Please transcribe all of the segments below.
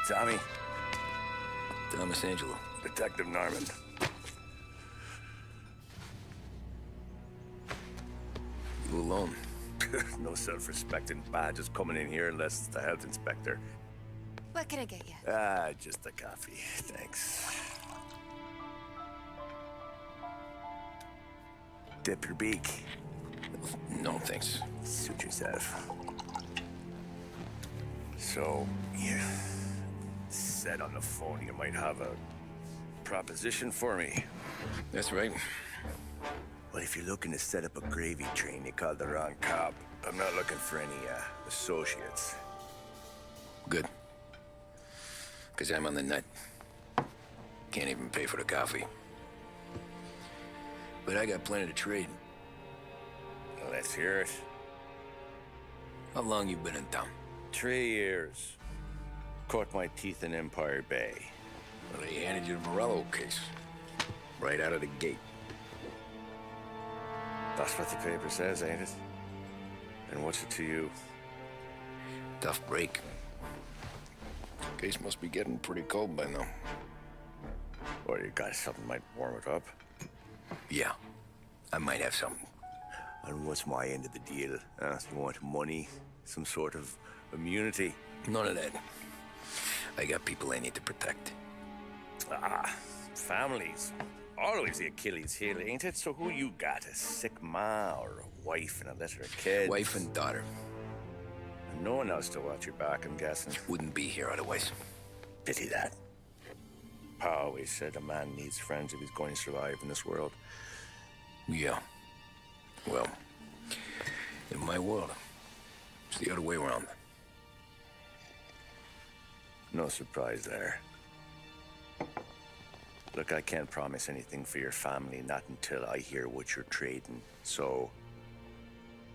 Tommy. Thomas Angelo. Detective Norman. You alone? No self-respecting badges coming in here unless it's the health inspector. What can I get you? Just a coffee. Thanks. Dip your beak. No, thanks. Suit yourself. So, you said on the phone you might have a proposition for me. That's right. Well, if you're looking to set up a gravy train, you called the wrong cop. I'm not looking for any, associates. Good. Because I'm on the nut. Can't even pay for the coffee. But I got plenty to trade. Well, let's hear it. How long you been in town? 3 years. Caught my teeth in Empire Bay. Well, they handed you the Morello case. Right out of the gate. That's what the paper says, ain't it? And what's it to you? Tough break. Case must be getting pretty cold by now. Or you got something might warm it up? Yeah, I might have something. And what's my end of the deal? You want money? Some sort of immunity? None of that. I got people I need to protect. Families. Always the Achilles heel, ain't it? So who you got? A sick ma or a wife and a litter of kids? Wife and daughter. And no one else to watch your back, I'm guessing. Wouldn't be here otherwise. Pity that. Pa always said a man needs friends if he's going to survive in this world. Yeah. Well, in my world, it's the other way around. No surprise there. Look, I can't promise anything for your family, not until I hear what you're trading. So,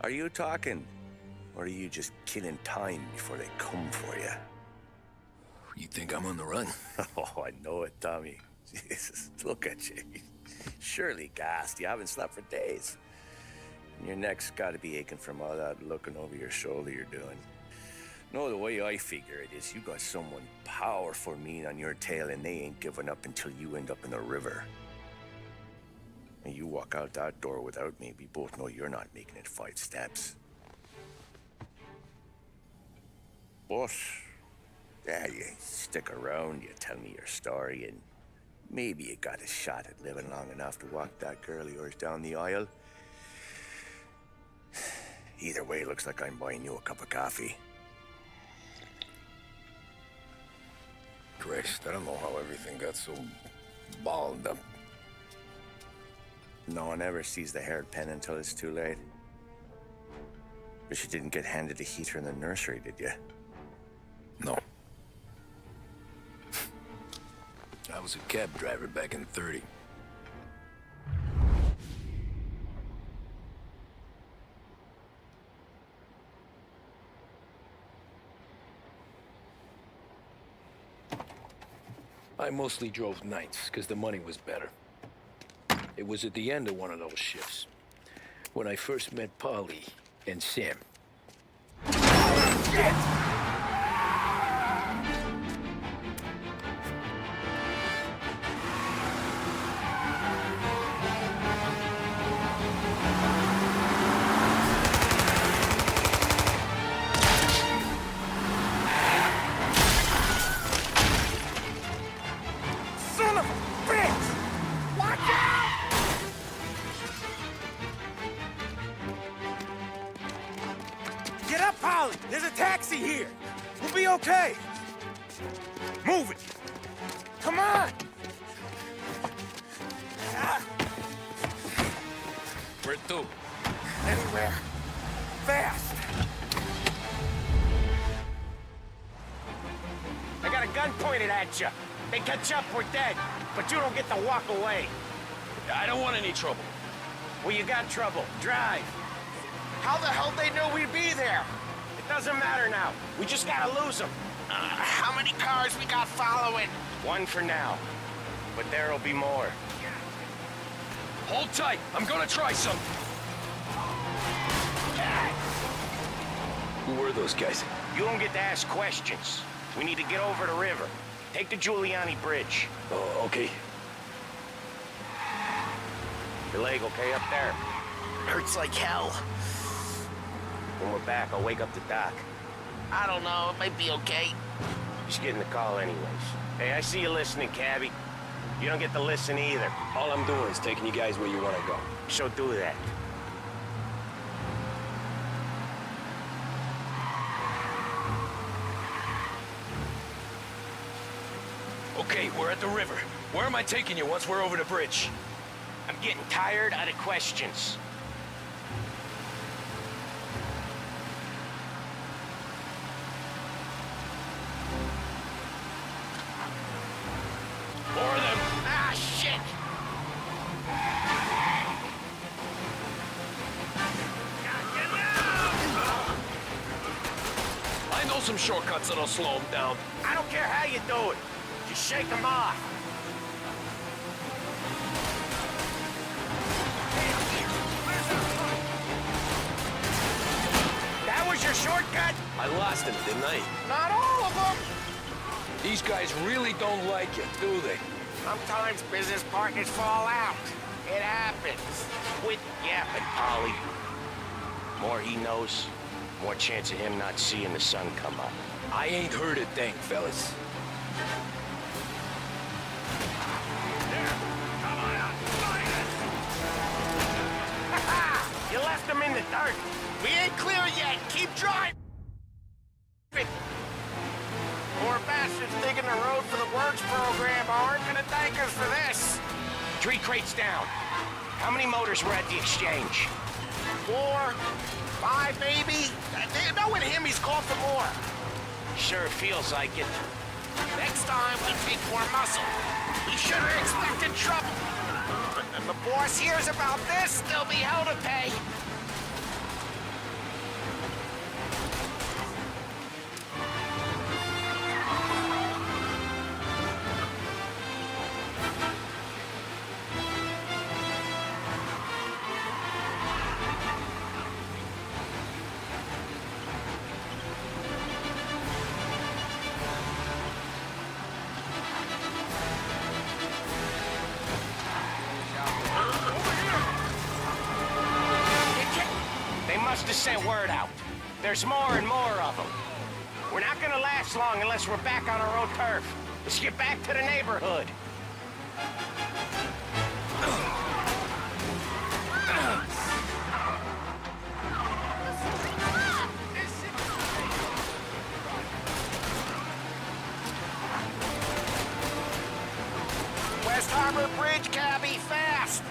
are you talking? Or are you just killing time before they come for you? You think I'm on the run? Oh, I know it, Tommy. Jesus, look at you. Surely gassed. You haven't slept for days. And your neck's got to be aching from all that looking over your shoulder you're doing. No, the way I figure it is you got someone powerful mean on your tail and they ain't giving up until you end up in the river. And you walk out that door without me, we both know you're not making it 5 steps. But, yeah, you stick around, you tell me your story, and maybe you got a shot at living long enough to walk that girl of yours down the aisle. Either way, looks like I'm buying you a cup of coffee. Christ, I don't know how everything got so balled up. No one ever sees the haired pen until it's too late. But you didn't get handed a heater in the nursery, did you? No. I was a cab driver back in '30. I mostly drove nights, because the money was better. It was at the end of one of those shifts, when I first met Polly and Sam. Shit! Get up, Polly! There's a taxi here! We'll be okay! Move it! Come on! Where to? Anywhere. Fast! I got a gun pointed at you. They catch up, we're dead. But you don't get to walk away. I don't want any trouble. Well, you got trouble. Drive. How the hell they know we'd be there? It doesn't matter now. We just gotta lose them. How many cars we got following? One for now. But there'll be more. Hold tight. I'm gonna try something. Who were those guys? You don't get to ask questions. We need to get over the river. Take the Giuliani Bridge. Oh, okay. Your leg okay up there? Hurts like hell. When we're back, I'll wake up the doc. I don't know, it might be okay. Just getting the call anyways. Hey, I see you listening, cabbie. You don't get to listen either. All I'm doing is taking you guys where you want to go. So do that. Okay, we're at the river. Where am I taking you once we're over the bridge? I'm getting tired of the questions. More of them. Ah, shit! I know some shortcuts that'll slow them down. I don't care how you do it. Just shake them off. That was your shortcut? I lost him, didn't I? Not all of them. These guys really don't like it, do they? Sometimes business partners fall out. It happens. Quit yapping, Polly. More he knows, more chance of him not seeing the sun come up. I ain't heard a thing, fellas. You left him in the dirt. We ain't clear yet. Keep driving. Poor bastards digging the road for the works program aren't gonna thank us for this. 3 crates down. How many motors were at the exchange? 4, 5 maybe. Knowing him, he's called for more. Sure feels like it. Next time, we take more muscle. We should have expected trouble. But if the boss hears about this, there'll be hell to pay. Must have sent word out. There's more and more of them. We're not gonna last long unless we're back on our own turf. Let's get back to the neighborhood. West Harbor Bridge, cabbie, fast!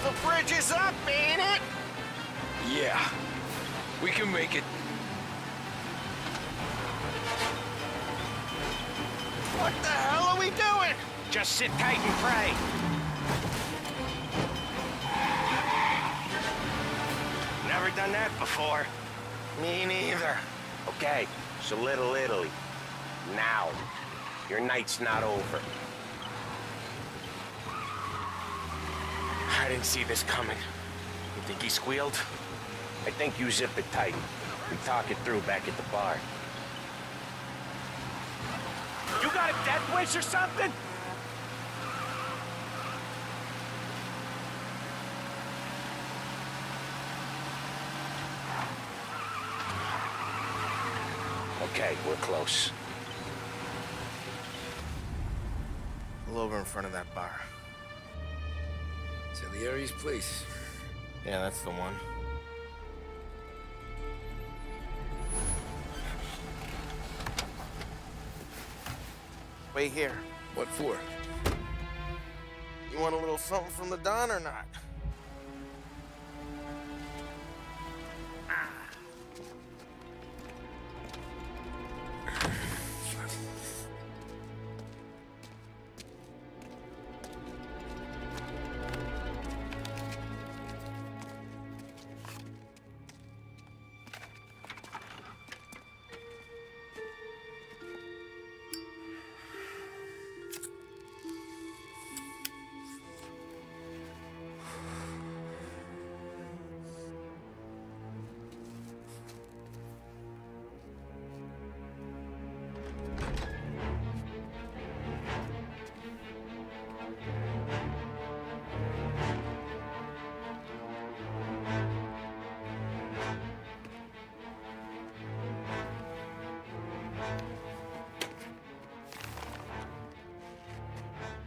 The bridge is up, ain't it? Yeah. We can make it. What the hell are we doing? Just sit tight and pray. Never done that before. Me neither. Okay, so Little Italy. Now. Your night's not over. I didn't see this coming. You think he squealed? I think you zip it tight. We talk it through back at the bar. You got a death wish or something? Okay, we're close. Pull over in front of that bar. Salieri's place. Yeah, that's the one. Wait here. What for? You want a little something from the Don or not?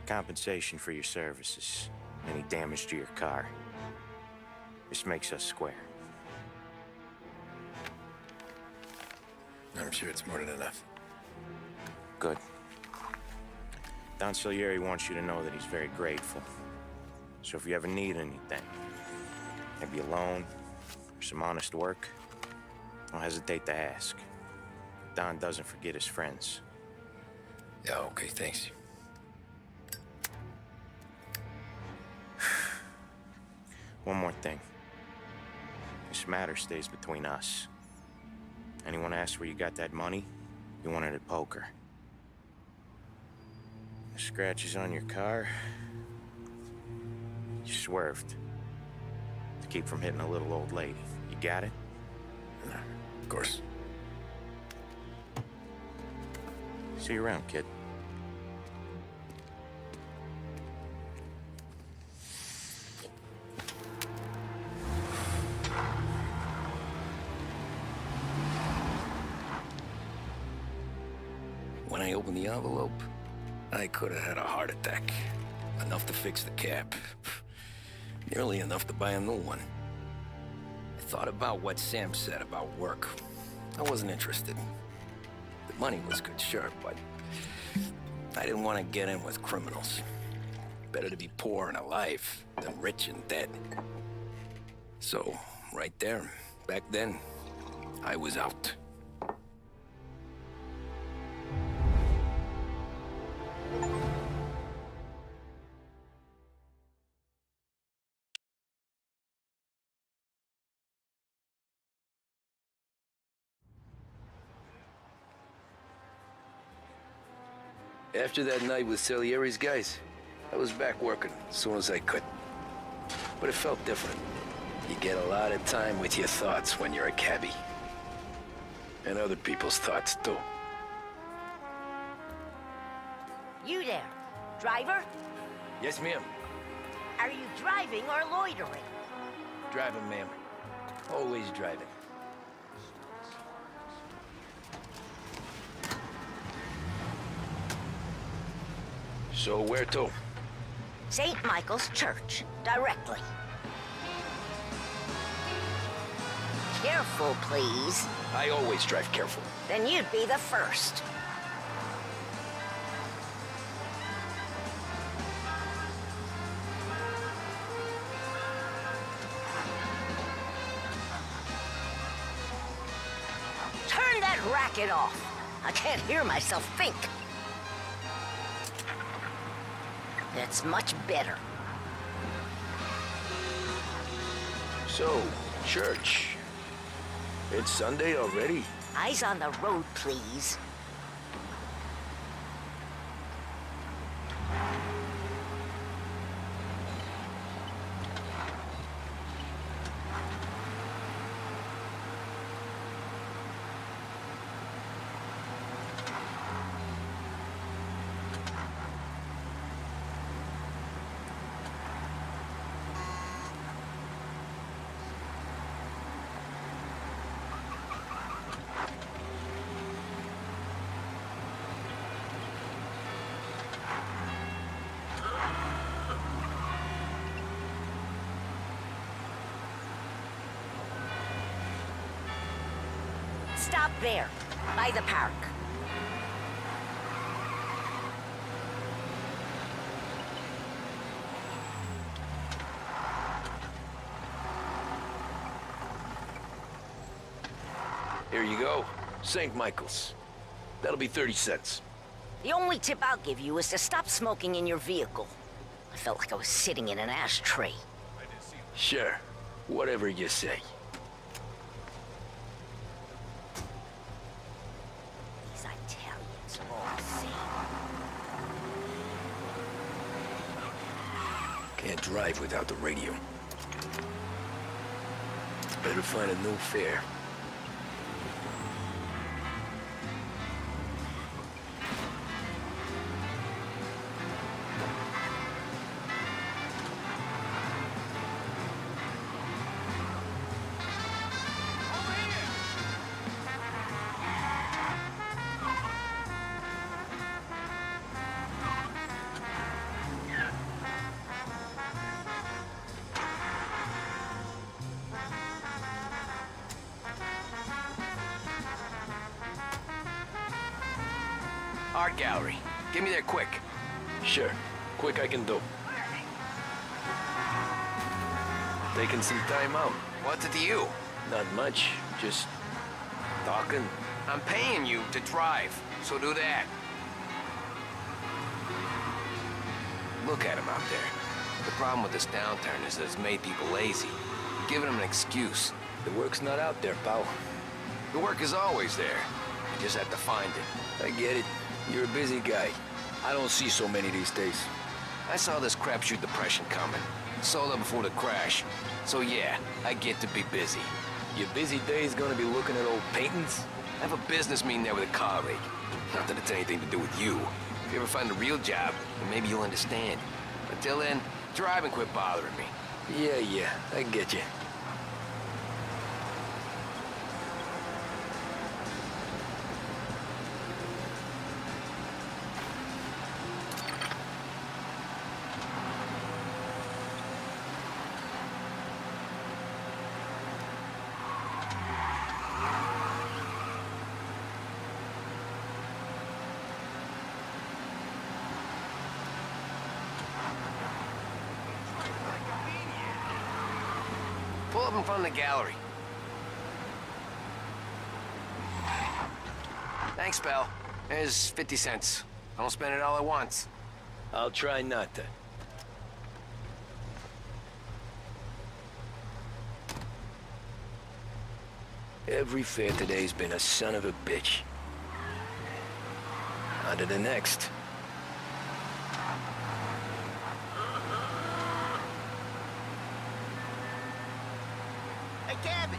Compensation for your services. Any damage to your car. This makes us square. I'm sure it's more than enough. Good. Don Salieri wants you to know that he's very grateful. So if you ever need anything, maybe a loan or some honest work, don't hesitate to ask. Don doesn't forget his friends. Yeah, okay, thanks. One more thing. This matter stays between us. Anyone asks where you got that money, you won it at poker. The scratches on your car, you swerved to keep from hitting a little old lady. You got it? Of course. See you around, kid. When I opened the envelope, I could have had a heart attack. Enough to fix the cab. Nearly enough to buy a new one. I thought about what Sam said about work. I wasn't interested. The money was good, sure, but I didn't want to get in with criminals. Better to be poor and alive than rich and dead. So, right there, back then, I was out. After that night with Salieri's guys, I was back working as soon as I could. But it felt different. You get a lot of time with your thoughts when you're a cabbie. And other people's thoughts, too. You there, driver? Yes, ma'am. Are you driving or loitering? Driving, ma'am. Always driving. So where to? St. Michael's Church, directly. Careful, please. I always drive careful. Then you'd be the first. Turn that racket off. I can't hear myself think. That's much better. So, church. It's Sunday already? Eyes on the road, please. Stop there, by the park. Here you go. St. Michael's. That'll be 30 cents. The only tip I'll give you is to stop smoking in your vehicle. I felt like I was sitting in an ashtray. Sure. Whatever you say. These Italians are all the same. Can't drive without the radio. Better find a new fare. Art gallery. Get me there quick. Sure. Quick I can do. Taking some time out. What's it to you? Not much. Just talking. I'm paying you to drive, so do that. Look at him out there. The problem with this downturn is that it's made people lazy. You're giving them an excuse. The work's not out there, pal. The work is always there. You just have to find it. I get it. You're a busy guy. I don't see so many these days. I saw this crapshoot depression coming. Sold up before the crash. So yeah, I get to be busy. Your busy day's gonna be looking at old paintings? I have a business meeting there with a colleague. Not that it's anything to do with you. If you ever find a real job, then maybe you'll understand. Until then, drive and quit bothering me. Yeah, I get you. Pull up in front of the gallery. Thanks, pal. There's 50 cents. I don't spend it all at once. I'll try not to. Every fare today's been a son of a bitch. On to the next. Hey, Cabby!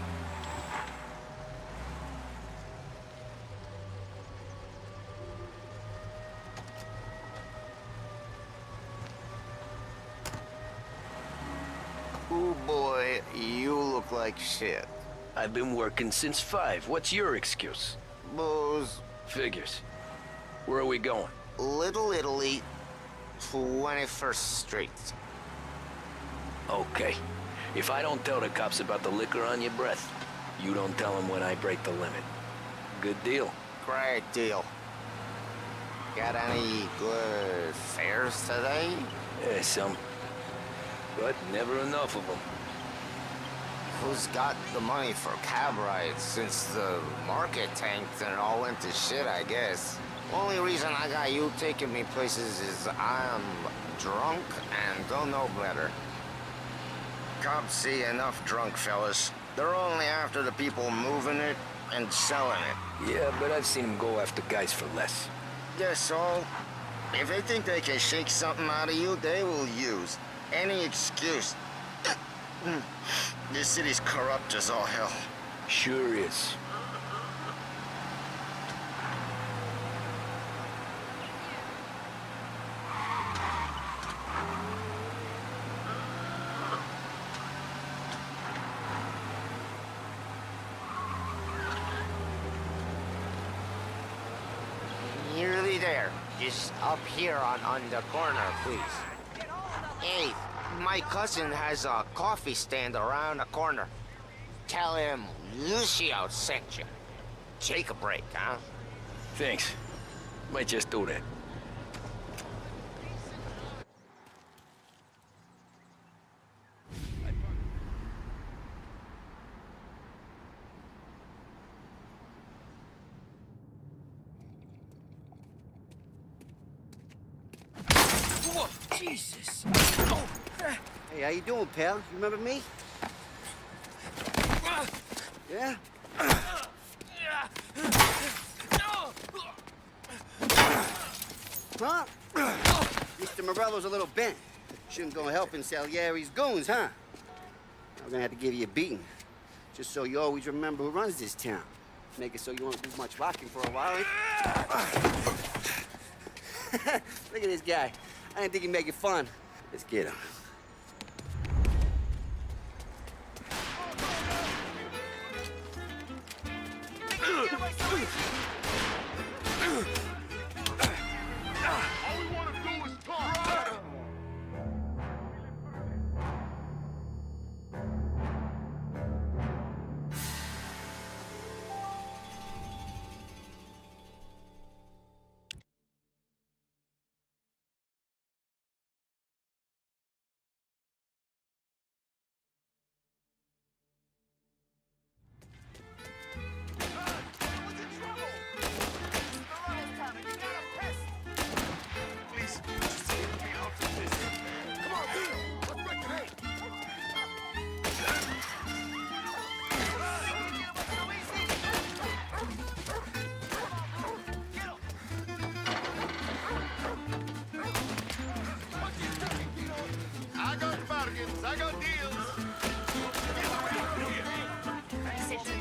Ooh, boy, you look like shit. I've been working since 5. What's your excuse? Booze, Figures. Where are we going? Little Italy, 21st Street. Okay. If I don't tell the cops about the liquor on your breath, you don't tell them when I break the limit. Good deal. Great deal. Got any good fares today? Yeah, some. But never enough of them. Who's got the money for cab rides since the market tanked and it all went to shit, I guess? Only reason I got you taking me places is I'm drunk and don't know better. Cops see enough drunk fellas. They're only after the people moving it and selling it. Yeah, but I've seen them go after guys for less. Guess so. If they think they can shake something out of you, they will use any excuse. This city's corrupt as all hell. Sure is. Nearly there. Just up here on the corner, please. Hey, my cousin has a coffee stand around the corner. Tell him Lucio sent you. Take a break, huh? Thanks. Might just do that. Whoa, Jesus! Hey, how you doing, pal? You remember me? Yeah? Huh? Mr. Morello's a little bent. Shouldn't go helping Salieri's goons, huh? I'm gonna have to give you a beating. Just so you always remember who runs this town. Make it so you won't do much rocking for a while. Look at this guy. I didn't think he'd make it fun. Let's get him.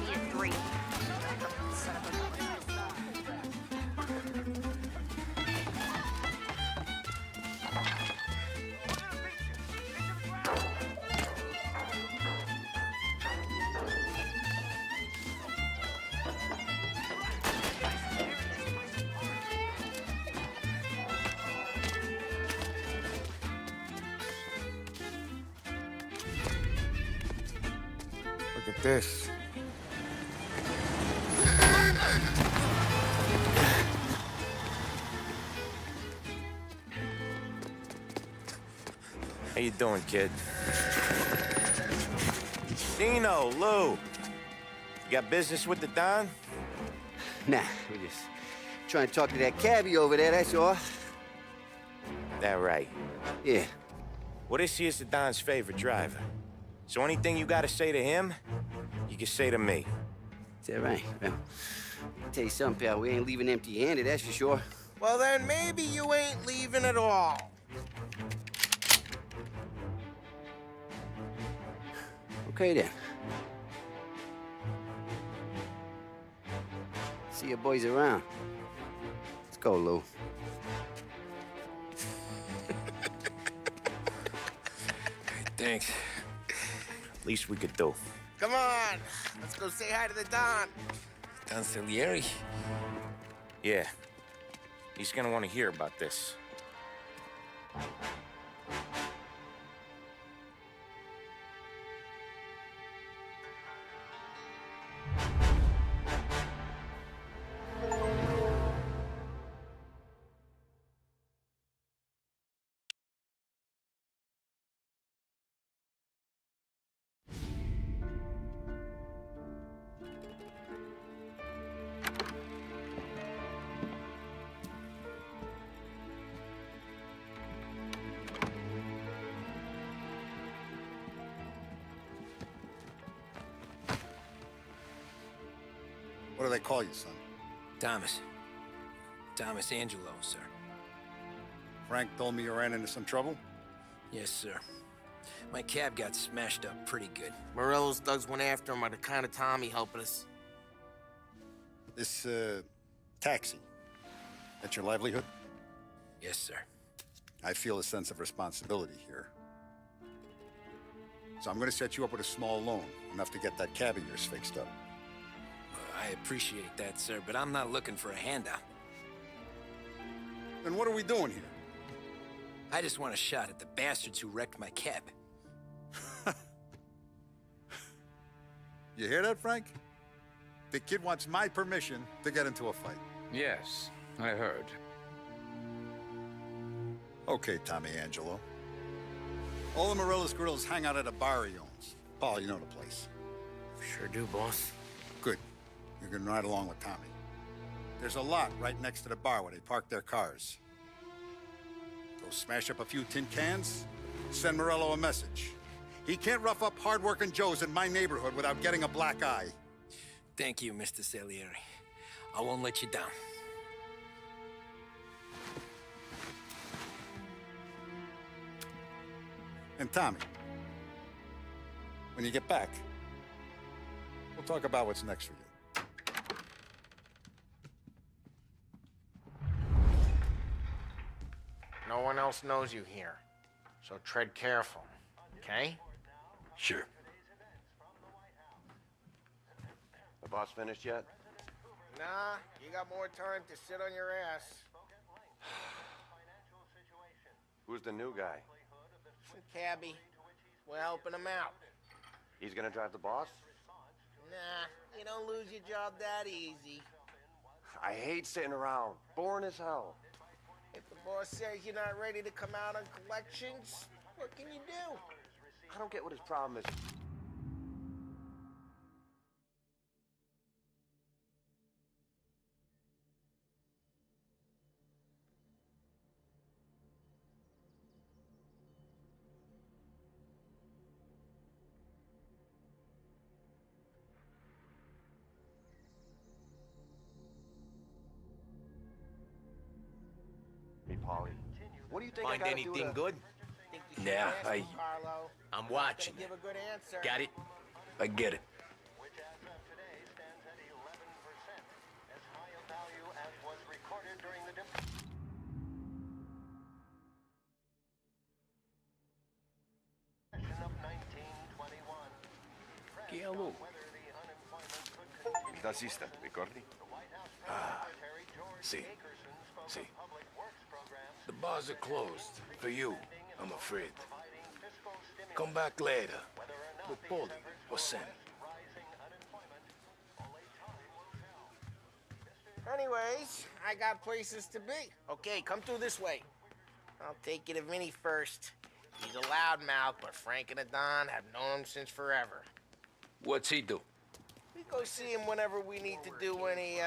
me a drink. Son of a gun. Look at this. How you doing, kid? Dino, Lou. You got business with the Don? Nah, we're just trying to talk to that cabbie over there, that's all. That right. Yeah. Well, this here's the Don's favorite driver. So anything you gotta say to him, you can say to me. Is that right? Well, I'll tell you something, pal. We ain't leaving empty-handed, that's for sure. Well, then maybe you ain't leaving at all. Okay, then. See your boys around. Let's go, Lou. Thanks. Least we could do. Come on, let's go say hi to the Don. Don Salieri? Yeah. He's gonna want to hear about this. What do they call you, son? Thomas. Thomas Angelo, sir. Frank told me you ran into some trouble? Yes, sir. My cab got smashed up pretty good. Morello's thugs went after him by the kind of Tommy helping us. This, taxi, that's your livelihood? Yes, sir. I feel a sense of responsibility here. So I'm gonna set you up with a small loan, enough to get that cab of yours fixed up. I appreciate that, sir, but I'm not looking for a handout. Then what are we doing here? I just want a shot at the bastards who wrecked my cab. You hear that, Frank? The kid wants my permission to get into a fight. Yes, I heard. Okay, Tommy Angelo. All the Morello's girls hang out at a bar he owns. Paul, you know the place. Sure do, boss. Good. You can ride along with Tommy. There's a lot right next to the bar where they park their cars. Go smash up a few tin cans, send Morello a message. He can't rough up hard-working Joes in my neighborhood without getting a black eye. Thank you, Mr. Salieri. I won't let you down. And Tommy, when you get back, we'll talk about what's next for you. No one else knows you here, so tread careful, okay? Sure. The boss finished yet? Nah, you got more time to sit on your ass. Who's the new guy? Some cabbie. We're helping him out. He's gonna drive the boss? Nah, you don't lose your job that easy. I hate sitting around. Boring as hell. If the boss says you're not ready to come out on collections, what can you do? I don't get what his problem is. Hey, Paulie. What do you think I Find gotta anything do to... good? Think you should Yeah, ask him, Carlo. I'm Not watching. gonna give a good answer. Got it? I get it. Taxista, ricordi? See. The bars are closed. For you, I'm afraid. Come back later. With Paulie or Sam. Anyways, I got places to be. Okay, come through this way. I'll take you to Vinny first. He's a loudmouth, but Frank and the Don have known him since forever. What's he do? We go see him whenever we need to do any,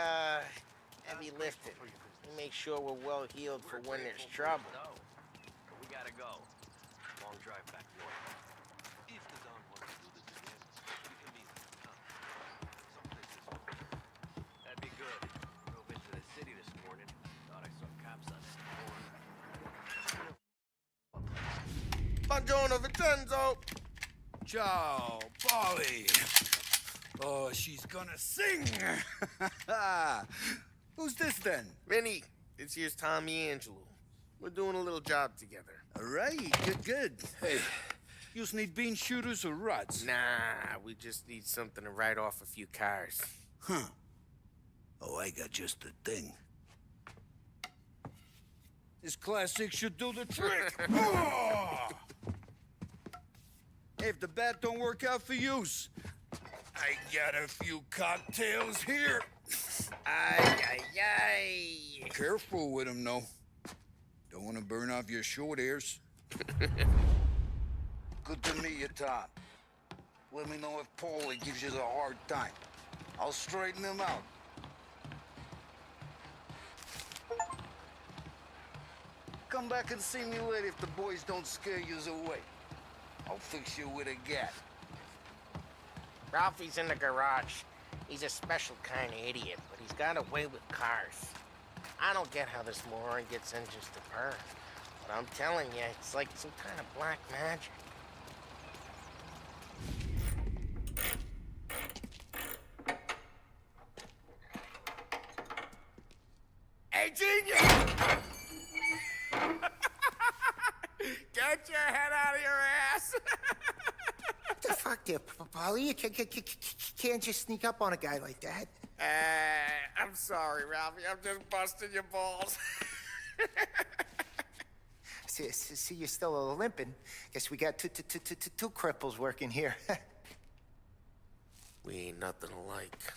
heavy lifting. We make sure we're well healed for when there's trouble. We gotta go. Long drive back north. If the Don wants to do this again, we can meet him. That'd be good. Drove into the city this morning. Thought I saw cops on that corner. Buongiorno, Vincenzo! Ciao, Polly. Oh, she's gonna sing. Who's this then? Vinny, this here's Tommy Angelo. We're doing a little job together. All right, good. Hey, you need bean shooters or rods? Nah, we just need something to write off a few cars. Huh. Oh, I got just the thing. This classic should do the trick. Oh! Hey, if the bat don't work out for yous, I got a few cocktails here. Ay. Careful with them, though. Don't want to burn off your short hairs. Good to meet you, Tom. Let me know if Paulie gives you a hard time. I'll straighten him out. Come back and see me later if the boys don't scare yous away. I'll fix you with a gat. Ralphie's in the garage. He's a special kind of idiot, but he's got a way with cars. I don't get how this moron gets engines to purr. But I'm telling you, it's like some kind of black magic. Hey, genius! Get your head out of your ass! What the fuck there, Polly? You can't just sneak up on a guy like that. I'm sorry, Ralphie. I'm just busting your balls. See, you're still limping. Guess we got two cripples working here. We ain't nothing alike.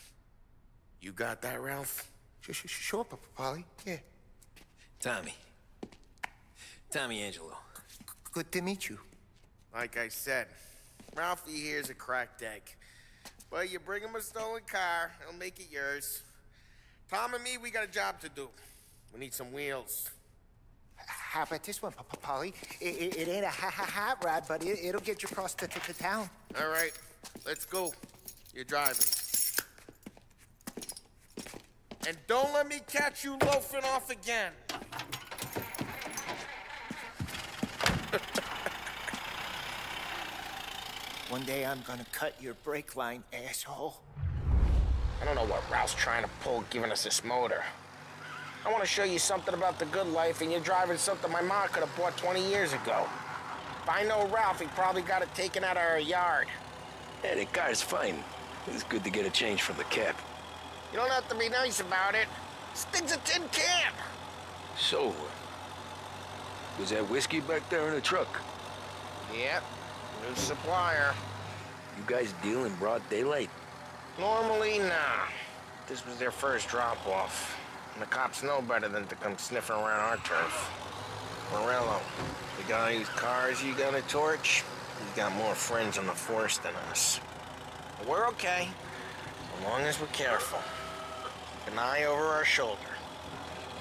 You got that, Ralph? Sure, Polly. Yeah. Tommy Angelo. Good to meet you. Like I said, Ralphie here's a cracked egg. But you bring him a stolen car, he'll make it yours. Tom and me, we got a job to do. We need some wheels. How about this one, Polly? It ain't a hot rod, but it'll get you across to town. All right, let's go. You're driving. And don't let me catch you loafing off again. One day I'm gonna cut your brake line, asshole. I don't know what Ralph's trying to pull giving us this motor. I want to show you something about the good life, and you're driving something my mom could have bought 20 years ago. If I know Ralph, he probably got it taken out of our yard. Yeah, the car's fine. It's good to get a change from the cab. You don't have to be nice about it. This thing's a tin can. So, was that whiskey back there in the truck? Yep, new supplier. You guys deal in broad daylight? Normally, nah. This was their first drop-off. And the cops know better than to come sniffing around our turf. Morello, the guy whose cars you got a torch, he's got more friends on the force than us. But we're okay, as long as we're careful. Keep an eye over our shoulder.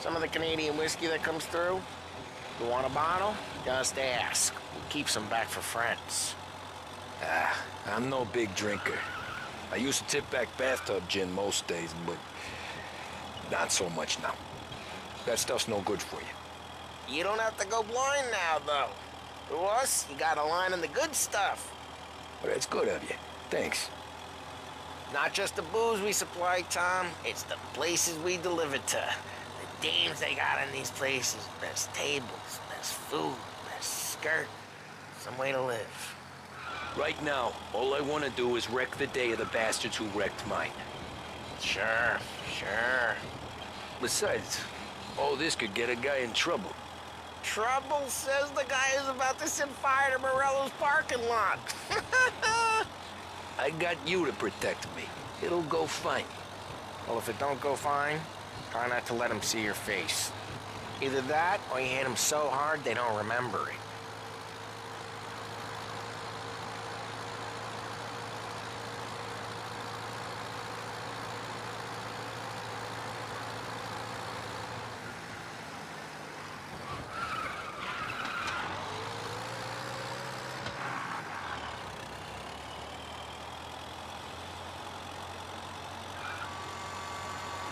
Some of the Canadian whiskey that comes through, you want a bottle? Just ask. We'll keep some back for friends. I'm no big drinker. I used to tip back bathtub gin most days, but not so much now. That stuff's no good for you. You don't have to go blind now, though. To us, you got a line in the good stuff. Well, that's good of you. Thanks. Not just the booze we supply, Tom. It's the places we deliver to. The dames they got in these places. Best tables, best food, best skirt. Some way to live. Right now, all I want to do is wreck the day of the bastards who wrecked mine. Sure, sure. Besides, all this could get a guy in trouble. Trouble, says the guy who's about to set fire to Morello's parking lot. I got you to protect me. It'll go fine. Well, if it don't go fine, try not to let him see your face. Either that, or you hit him so hard they don't remember it.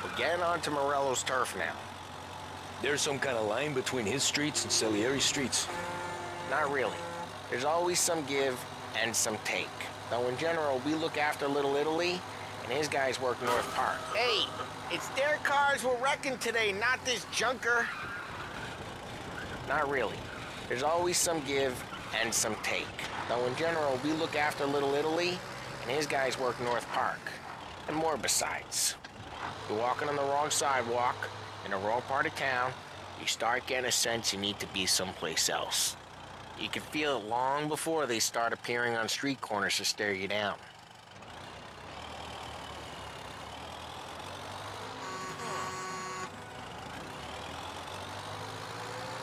We're getting onto Morello's turf now. There's some kind of line between his streets and Salieri's streets. Not really. There's always some give and some take. Though in general, we look after Little Italy, and his guys work North Park. Hey, it's their cars we're wrecking today, not this junker. Not really. There's always some give and some take. Though in general, we look after Little Italy, and his guys work North Park. And more besides. You're walking on the wrong sidewalk, in the wrong part of town, you start getting a sense you need to be someplace else. You can feel it long before they start appearing on street corners to stare you down.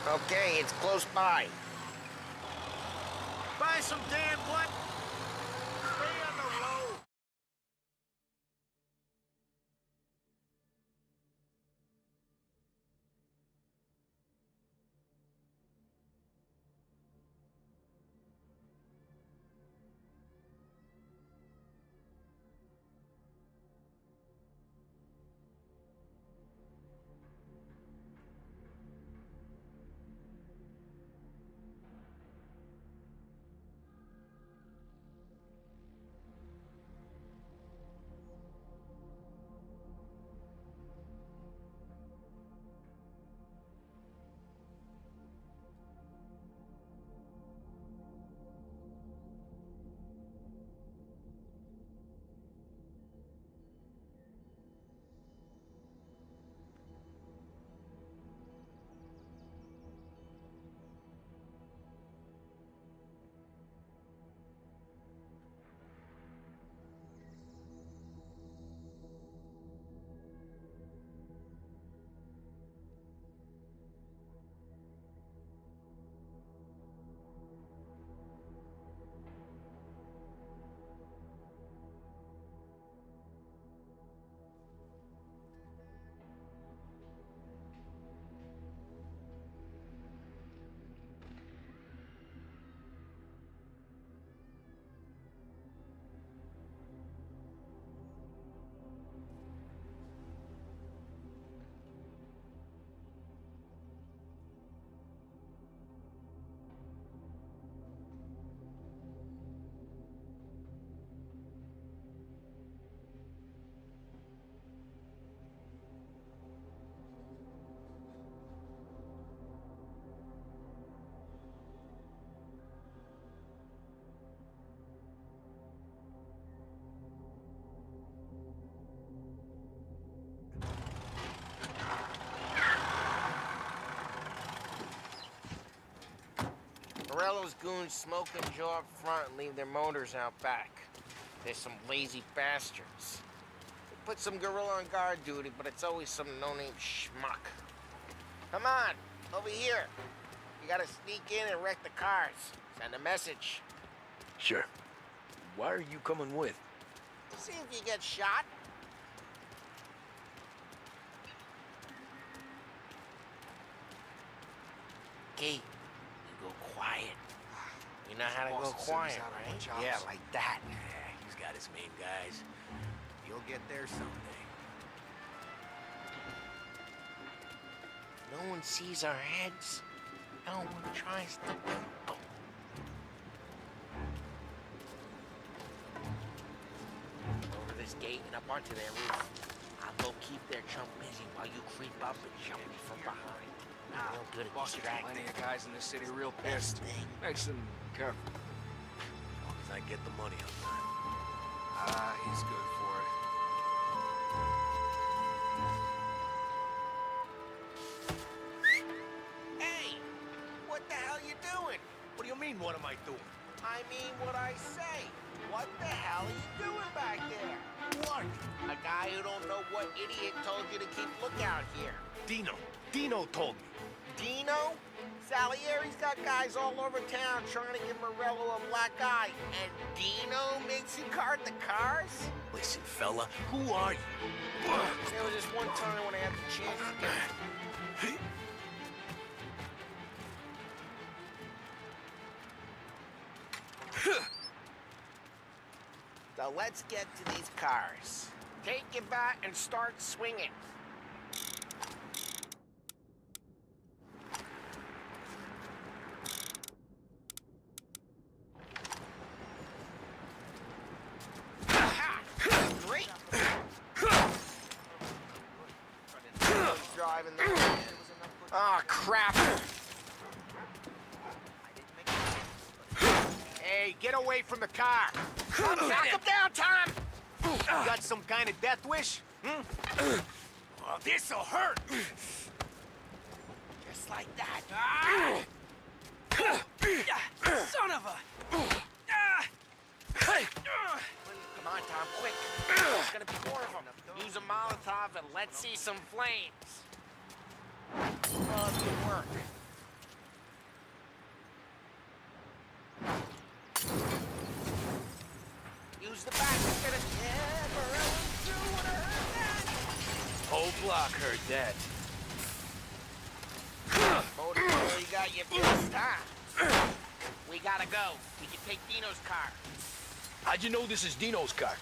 Okay, it's close by. Buy some damn blood. Stay on the road. Morello's goons smoke and jaw up front and leave their motors out back. They're some lazy bastards. They put some gorilla on guard duty, but it's always some no-name schmuck. Come on, over here. You gotta sneak in and wreck the cars. Send a message. Sure. Why are you coming with? To see if you get shot. Okay, you go quiet. You know how to go quiet, right? Yeah, like that. He's got his main guys. You'll get there someday. No one sees our heads. No one tries to bump them. Over this gate and up onto their roof. I'll go keep their chump busy while you creep up and jump me from behind. I'm real good at distracting. Plenty of guys in this city real pissed. Makes them careful. As long as I get the money on time. Ah, he's good for it. you mean, what am I doing? I mean what I say. What the hell are you doing back there? What? A guy who don't know what idiot told you to keep lookout here. Dino. Dino told me. Dino? Salieri's got guys all over town trying to give Morello a black eye, and Dino makes you guard the cars? Listen, fella, who are you? There was this one time when I had the chance to get... So let's get to these cars. Take your bat and start swinging. Great. Driving the... Oh, crap. Hey, get away from the car. Knock him down, Tom! You got some kind of death wish? Oh, this'll hurt. Just like that. Son of a... Come on, Tom, quick. There's gonna be more of them. Use a Molotov and let's see some flames. Oh, it didn't work. Use the back. Whole block heard that. Motor boy, you got your pissed, huh? We gotta go. We can take Dino's car. How'd you know this is Dino's car?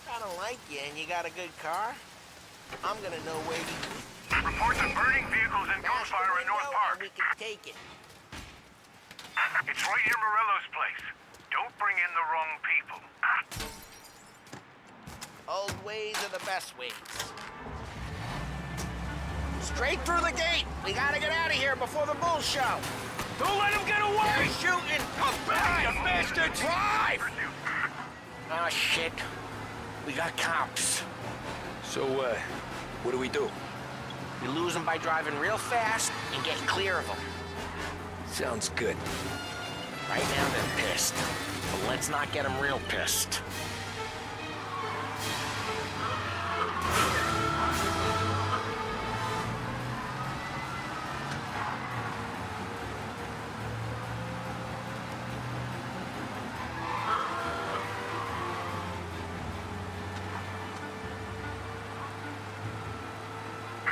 I don't like you, and you got a good car. I'm gonna know where you... Reports of burning vehicles and gunfire in North Park. We can take it. It's right near Morello's place. Don't bring in the wrong people. Old ways are the best ways. Straight through the gate. We gotta get out of here before the bulls show. Don't let him get away! They're shooting! Come back, you bastard! Drive! Oh, shit. We got cops. So, what do we do? We lose them by driving real fast and getting clear of them. Sounds good. Right now they're pissed. But let's not get them real pissed.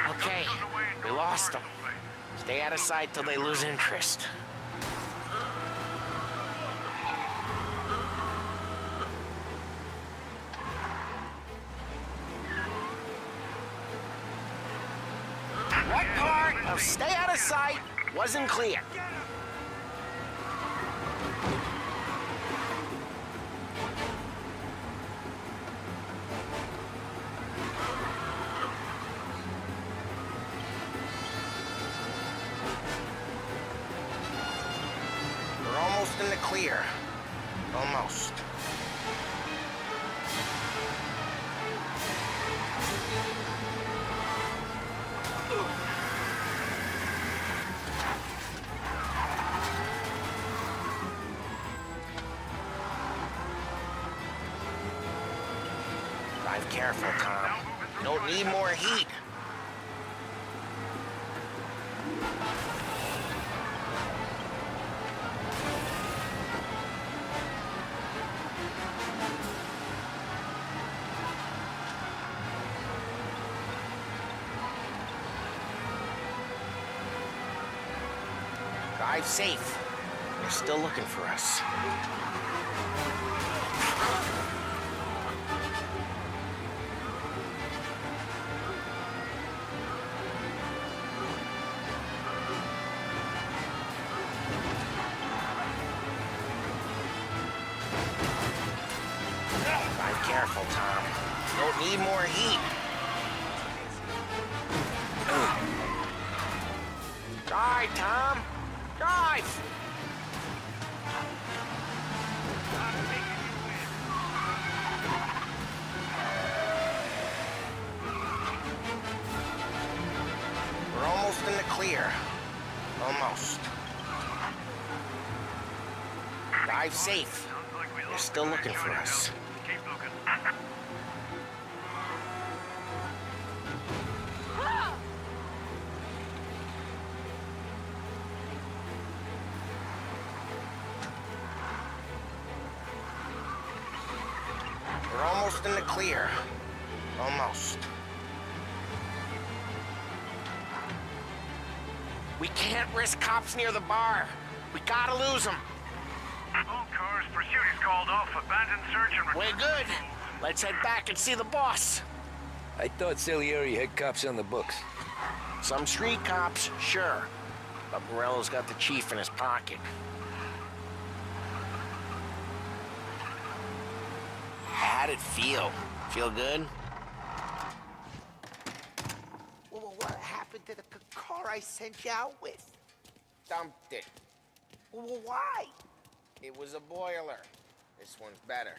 Okay, we lost them. Stay out of sight till they lose interest. What part of stay out of sight wasn't clear? We're almost in the clear. Almost. Drive careful, Tom. Don't need more heat. Drive safe. They're still looking for us. Drive careful, Tom. Don't need more heat. Drive, Tom. Drive! We're almost in the clear. Almost. Drive safe. They're still looking for us. Keep looking. We're almost in the clear. Almost. We can't risk cops near the bar. We gotta lose them. All cars, pursuit is called off. Abandoned search and... We're good. Let's head back and see the boss. I thought Salieri had cops on the books. Some street cops, sure. But Morello's got the chief in his pocket. How'd it feel? Feel good? Well, what happened to the car I sent you out with? Dumped it. Well, why? It was a boiler. This one's better.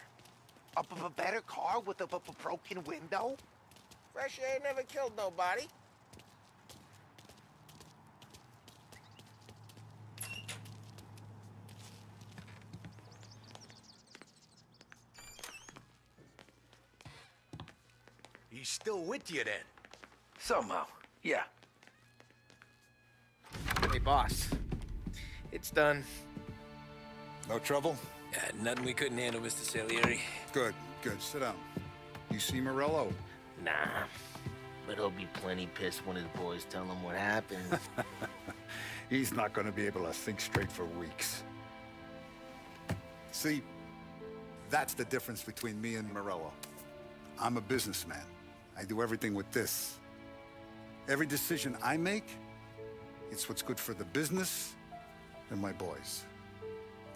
A better car with a broken window? Fresh air never killed nobody. He's still with you then? Somehow, yeah. Hey, boss. It's done. No trouble? Yeah, nothing we couldn't handle, Mr. Salieri. Good, good. Sit down. You see Morello? Nah, but he'll be plenty pissed when his boys tell him what happened. He's not going to be able to think straight for weeks. See, that's the difference between me and Morello. I'm a businessman. I do everything with this. Every decision I make, it's what's good for the business and my boys.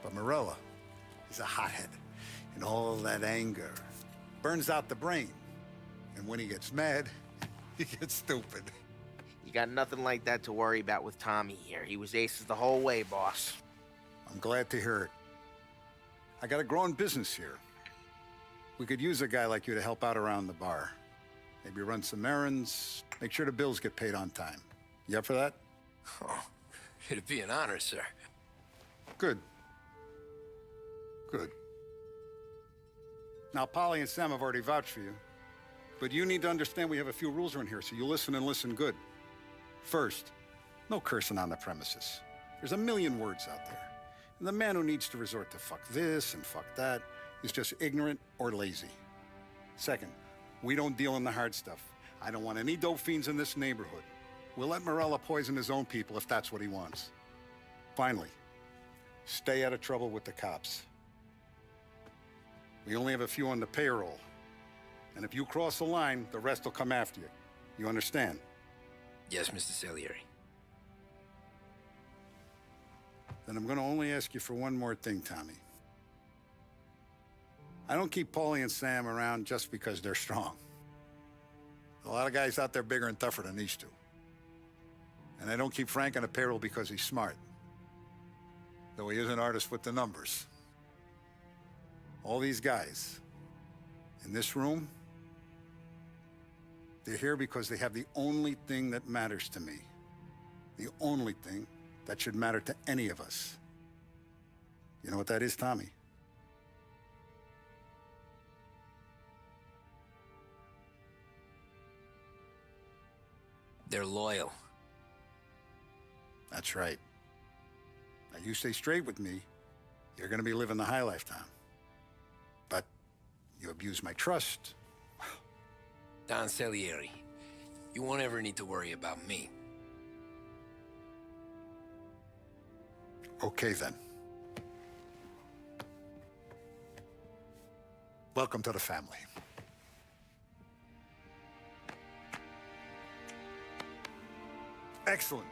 But Morello, he's a hothead, and all that anger burns out the brain. And when he gets mad, he gets stupid. You got nothing like that to worry about with Tommy here. He was aces the whole way, boss. I'm glad to hear it. I got a growing business here. We could use a guy like you to help out around the bar. Maybe run some errands, make sure the bills get paid on time. You up for that? Oh, it'd be an honor, sir. Good. Good. Now, Polly and Sam have already vouched for you. But you need to understand we have a few rules around here, so you listen and listen good. First, no cursing on the premises. There's a million words out there. And the man who needs to resort to fuck this and fuck that is just ignorant or lazy. Second, we don't deal in the hard stuff. I don't want any dope fiends in this neighborhood. We'll let Morello poison his own people if that's what he wants. Finally, stay out of trouble with the cops. We only have a few on the payroll. And if you cross the line, the rest will come after you. You understand? Yes, Mr. Salieri. Then I'm gonna only ask you for one more thing, Tommy. I don't keep Paulie and Sam around just because they're strong. A lot of guys out there bigger and tougher than these two. And I don't keep Frank on the payroll because he's smart. Though he is an artist with the numbers. All these guys in this room, they're here because they have the only thing that matters to me. The only thing that should matter to any of us. You know what that is, Tommy? They're loyal. That's right. Now, you stay straight with me, you're gonna be living the high life, Tom. But you abuse my trust. Don Salieri, you won't ever need to worry about me. Okay, then. Welcome to the family. Excellent.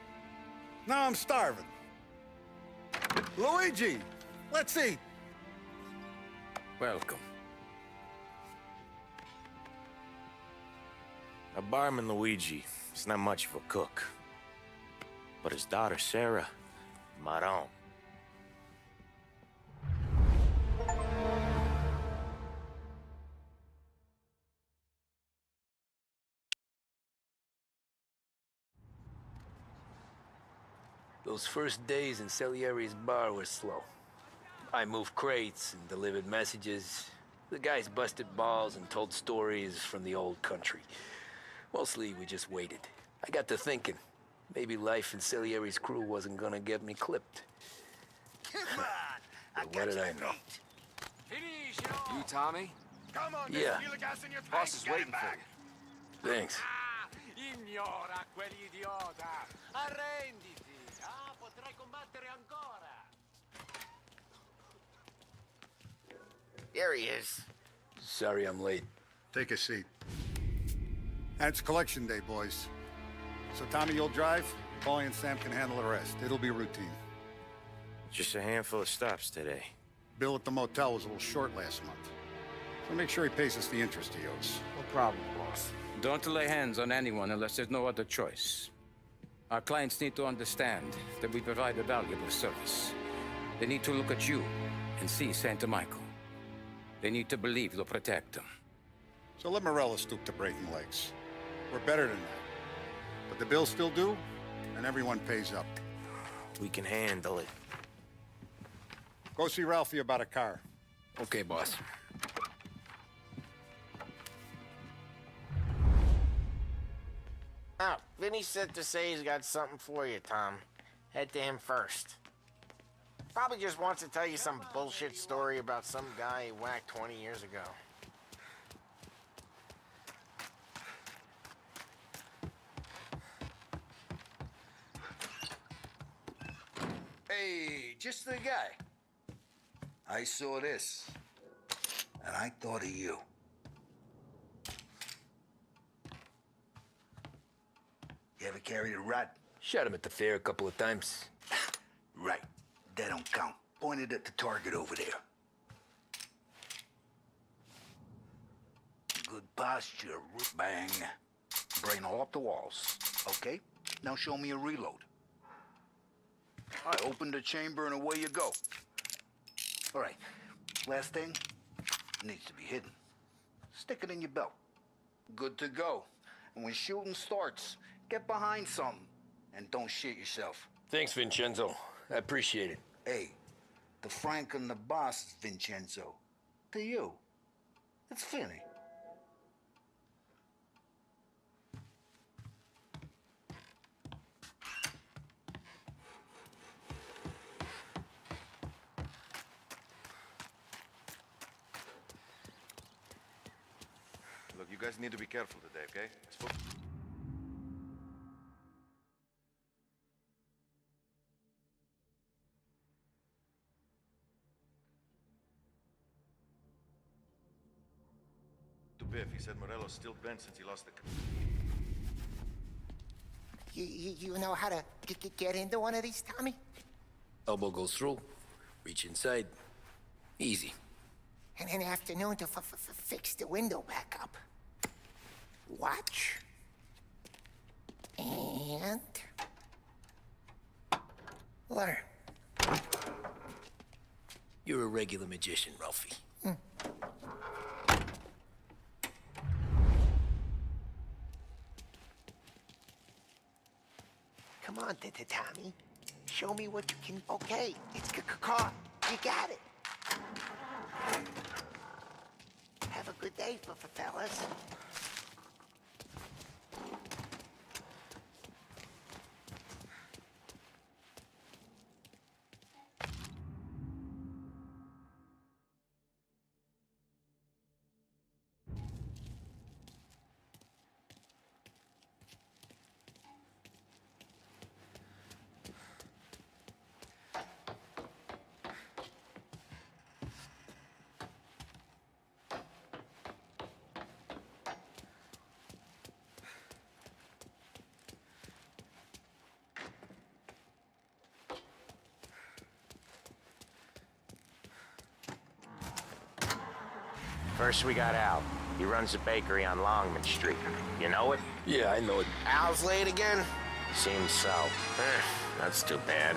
Now I'm starving. Luigi, let's eat. Welcome. A barman Luigi is not much of a cook. But his daughter, Sarah, Maron. Those first days in Salieri's bar were slow. I moved crates and delivered messages. The guys busted balls and told stories from the old country. Mostly, we just waited. I got to thinking, maybe life in Salieri's crew wasn't gonna get me clipped. Come on! But what did I know? You, Tommy? Come on, Yeah. feel the gas in your tank. Boss is Get it waiting for back. you. Thanks. Ignora quell'idiota! Arrenditi! Ah, potrai combattere ancora! Here he is. Sorry I'm late. Take a seat. And it's collection day, boys. So Tommy, you'll drive. Paulie and Sam can handle the rest. It'll be routine. Just a handful of stops today. Bill at the motel was a little short last month. So make sure he pays us the interest he owes. No problem, boss. Don't lay hands on anyone unless there's no other choice. Our clients need to understand that we provide a valuable service. They need to look at you and see Santa Michael. They need to believe you'll protect them. So let Morella stoop to breaking legs. We're better than that. But the bills still due, and everyone pays up. We can handle it. Go see Ralphie about a car. Okay, boss. Oh, Vinny said to say he's got something for you, Tom. Head to him first. Probably just wants to tell you some bullshit story about some guy he whacked 20 years ago. Hey, just the guy. I saw this, and I thought of you. You ever carried a rat? Shot him at the fair a couple of times. Right. That don't count. Pointed at the target over there. Good posture. Bang. Brain all off the walls. Okay? Now show me a reload. I open the chamber and away you go. All right. Last thing. Needs to be hidden. Stick it in your belt. Good to go. And when shooting starts, get behind something. And don't shit yourself. Thanks, Vincenzo. I appreciate it. Hey, the Frank and the boss, Vincenzo. To you, it's Finny. Look, you guys need to be careful today, okay? To Biff, he said Morello's still bent since he lost the... You know how to get into one of these, Tommy? Elbow goes through, reach inside. Easy. And an afternoon to fix the window back up. Watch. And... learn. You're a regular magician, Ralphie. Come on, Tommy. Show me what you can... Okay, it's caught. You got it. Have a good day, fellas. First we got Al. He runs a bakery on Longman Street. You know it? Yeah, I know it. Al's late again? Seems so. That's too bad.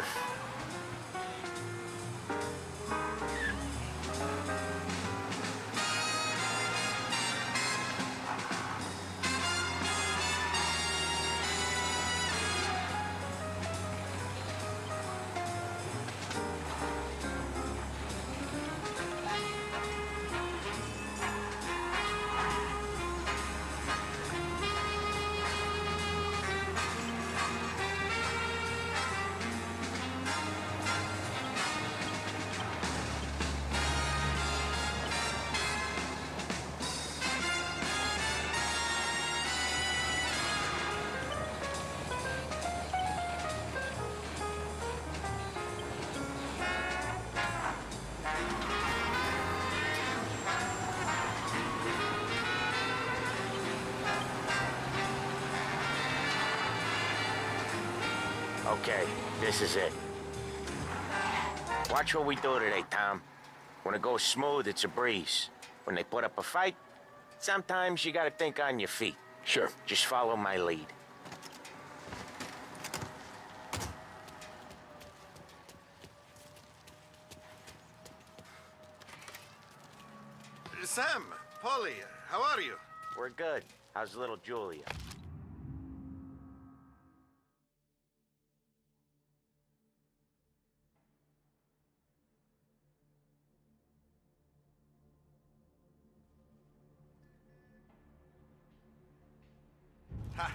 Okay, this is it. Watch what we do today, Tom. When it goes smooth, it's a breeze. When they put up a fight, sometimes you gotta think on your feet. Sure. Just follow my lead. Sam, Polly, how are you? We're good. How's little Julia? Ha!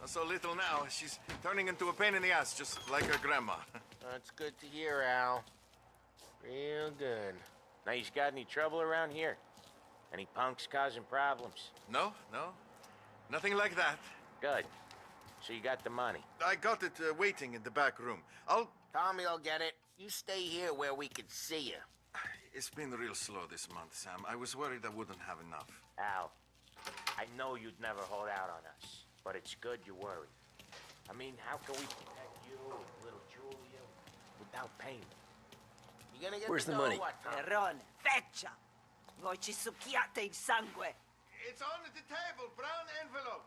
Not so little now. She's turning into a pain in the ass, just like her grandma. That's good to hear, Al. Real good. Now, you got any trouble around here? Any punks causing problems? No. Nothing like that. Good. So you got the money? I got it waiting in the back room. Tommy will get it. You stay here where we can see you. It's been real slow this month, Sam. I was worried I wouldn't have enough. Al, I know you'd never hold out on us, but it's good you worry. I mean, how can we protect you and little Julia without pain? You gonna get Where's the dough or money? what, Tom? Perrone, feccia! Voi ci succhiate il sangue! It's on the table, brown envelope.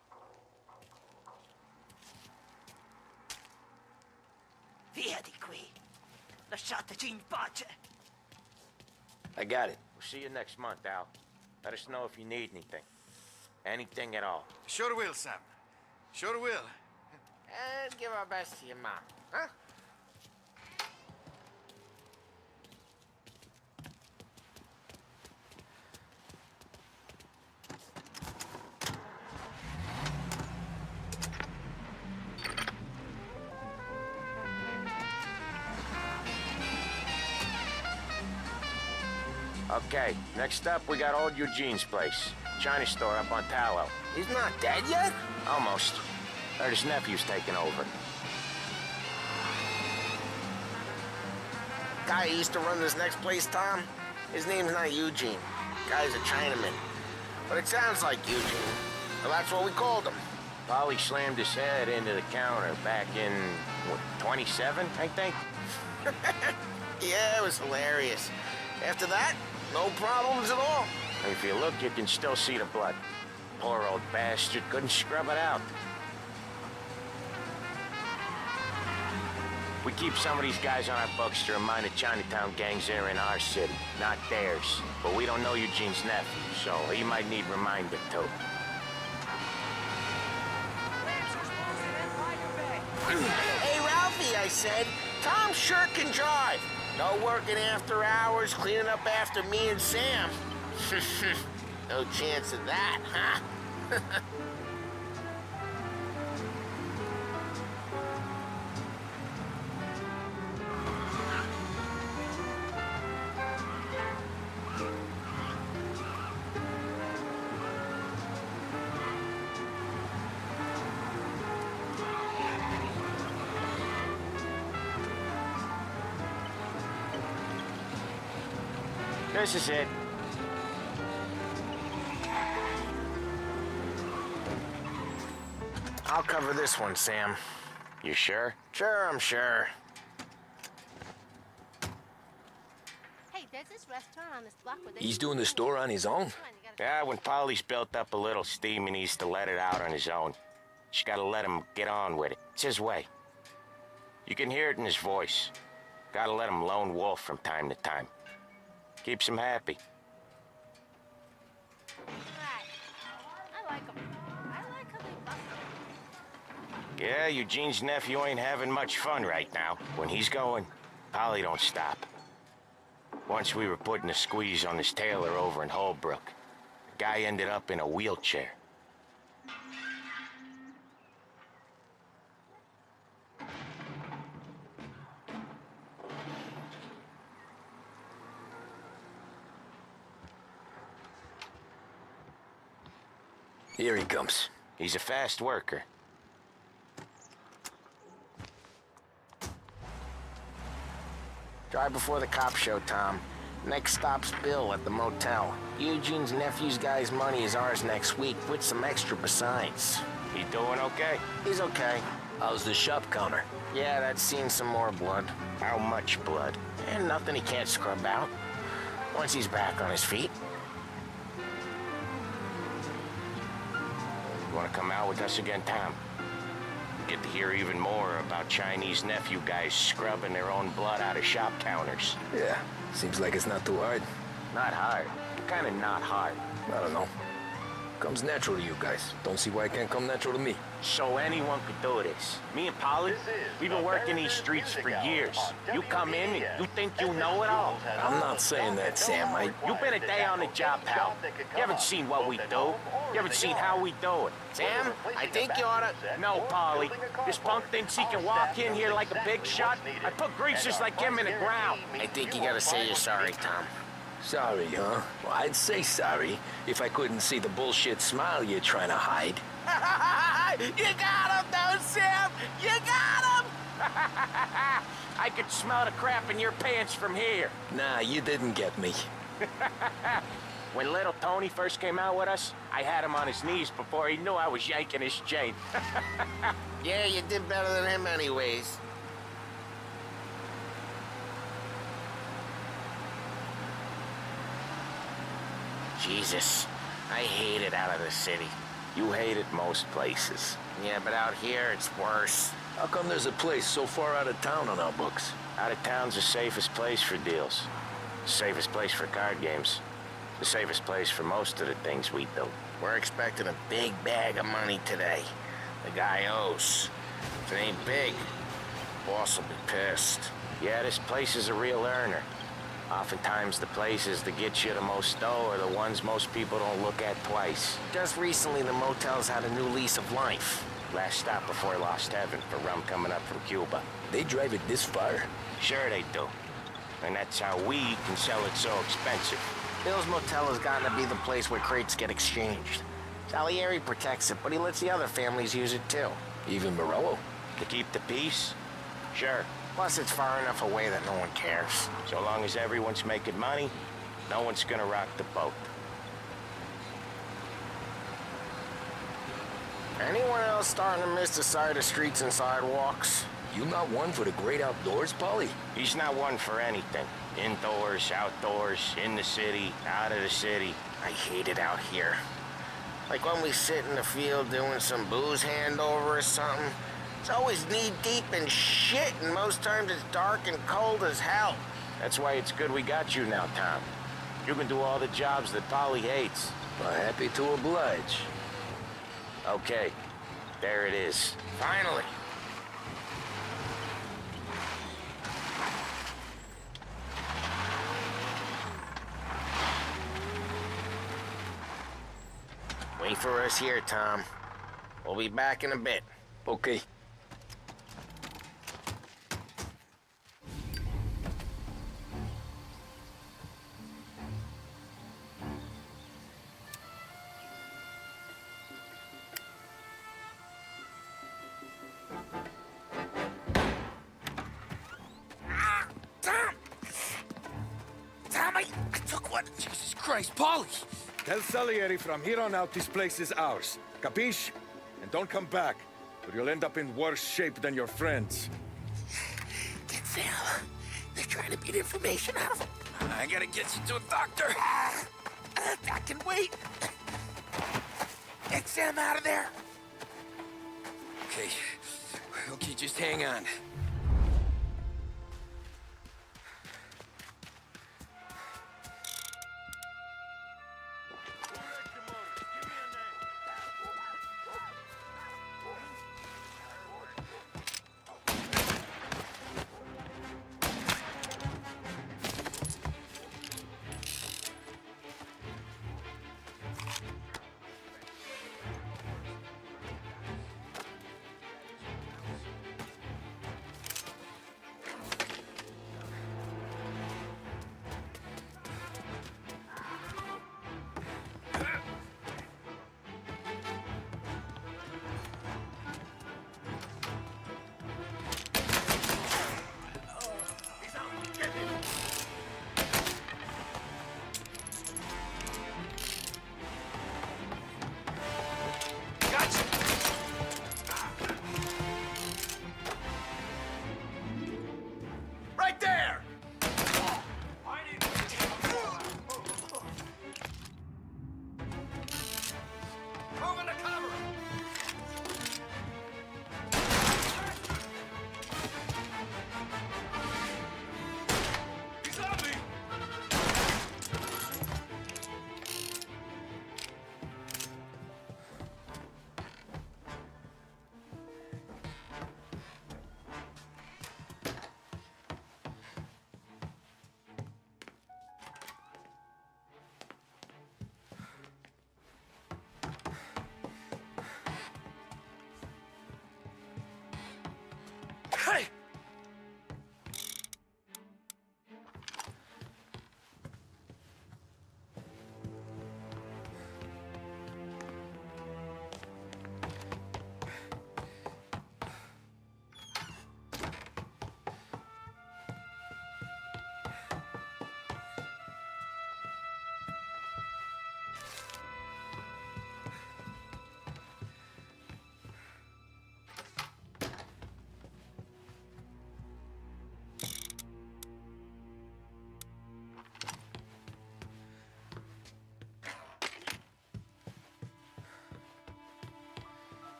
Via di qui! Lasciateci in pace! I got it. We'll see you next month, Al. Let us know if you need anything. Anything at all. Sure will, Sam. Sure will. And give our best to your mom, huh? Okay, next up we got old Eugene's place. China store up on Tallow. He's not dead yet? Almost. Heard his nephew's taking over. Guy who used to run this next place, Tom? His name's not Eugene. Guy's a Chinaman. But it sounds like Eugene. Well, that's what we called him. Polly slammed his head into the counter back in, what, 27, I think? Yeah, it was hilarious. After that, no problems at all. If you look, you can still see the blood. Poor old bastard couldn't scrub it out. We keep some of these guys on our books to remind the Chinatown gangs they're in our city, not theirs. But we don't know Eugene's nephew, so he might need reminding too. Hey, Ralphie, I said, Tom sure can drive. No working after hours, cleaning up after me and Sam. No chance of that, huh? This is it. I'll cover this one, Sam. You sure? Sure, I'm sure. Hey, there's this restaurant on this block where He's doing the store on his own? Yeah, when Polly's built up a little steam, he needs to let it out on his own. Just gotta let him get on with it. It's his way. You can hear it in his voice. Gotta let him lone wolf from time to time. Keeps him happy. I like them. I like how they bust them. Yeah, Eugene's nephew ain't having much fun right now. When he's going, Polly don't stop. Once we were putting a squeeze on this tailor over in Holbrook. The guy ended up in a wheelchair. Here he comes. He's a fast worker. Drive before the cops show, Tom. Next stop's Bill at the motel. Eugene's nephew's guy's money is ours next week, with some extra besides. He doing okay? He's okay. How's the shop counter? Yeah, that's seen some more blood. How much blood? And nothing he can't scrub out. Once he's back on his feet. You want to come out with us again, Tom? Get to hear even more about Chinese nephew guys scrubbing their own blood out of shop counters. Yeah, seems like it's not too hard. Not hard. Kind of not hard. I don't know. Comes natural to you guys. Don't see why it can't come natural to me. So anyone could do this. Me and Polly, we've been working these streets for years. You come in and you think you know it all. I'm not saying that, Sam. You've been a day on the job, pal. You haven't seen what we do. You haven't seen how we do it. Sam, I think you oughta... No, Polly. This punk thinks he can walk in here like a big shot. I put greasers like him in the ground. I think you gotta say you're sorry, Tom. Sorry, huh? Well, I'd say sorry if I couldn't see the bullshit smile you're trying to hide. You got him, though, Sam! You got him! I could smell the crap in your pants from here. Nah, you didn't get me. When little Tony first came out with us, I had him on his knees before he knew I was yanking his chain. Yeah, you did better than him anyways. Jesus, I hate it out of the city. You hate it most places. Yeah, but out here, it's worse. How come there's a place so far out of town on our books? Out of town's the safest place for deals. The safest place for card games. The safest place for most of the things we do. We're expecting a big bag of money today. The guy owes. If it ain't big, boss will be pissed. Yeah, this place is a real earner. Oftentimes the places that get you the most dough are the ones most people don't look at twice. Just recently, the motel's had a new lease of life. Last stop before Lost Heaven for rum coming up from Cuba. They drive it this far? Sure they do. And that's how we can sell it so expensive. Bill's Motel has gotten to be the place where crates get exchanged. Salieri protects it, but he lets the other families use it too. Even Morello? To keep the peace? Sure. Plus, it's far enough away that no one cares. So long as everyone's making money, no one's gonna rock the boat. Anyone else starting to miss the side of streets and sidewalks? You not one for the great outdoors, Polly? He's not one for anything. Indoors, outdoors, in the city, out of the city. I hate it out here. Like when we sit in the field doing some booze handover or something. It's always knee-deep in shit, and most times it's dark and cold as hell. That's why it's good we got you now, Tom. You can do all the jobs that Polly hates. Well, happy to oblige. Okay, there it is. Finally. Wait for us here, Tom. We'll be back in a bit. Okay. Jesus Christ, Polly! Tell Salieri from here on out this place is ours. Capiche? And don't come back, or you'll end up in worse shape than your friends. Get Sam. They're trying to beat information out of him. I gotta get you to a doctor. I can wait. Get Sam out of there. Okay, just hang on.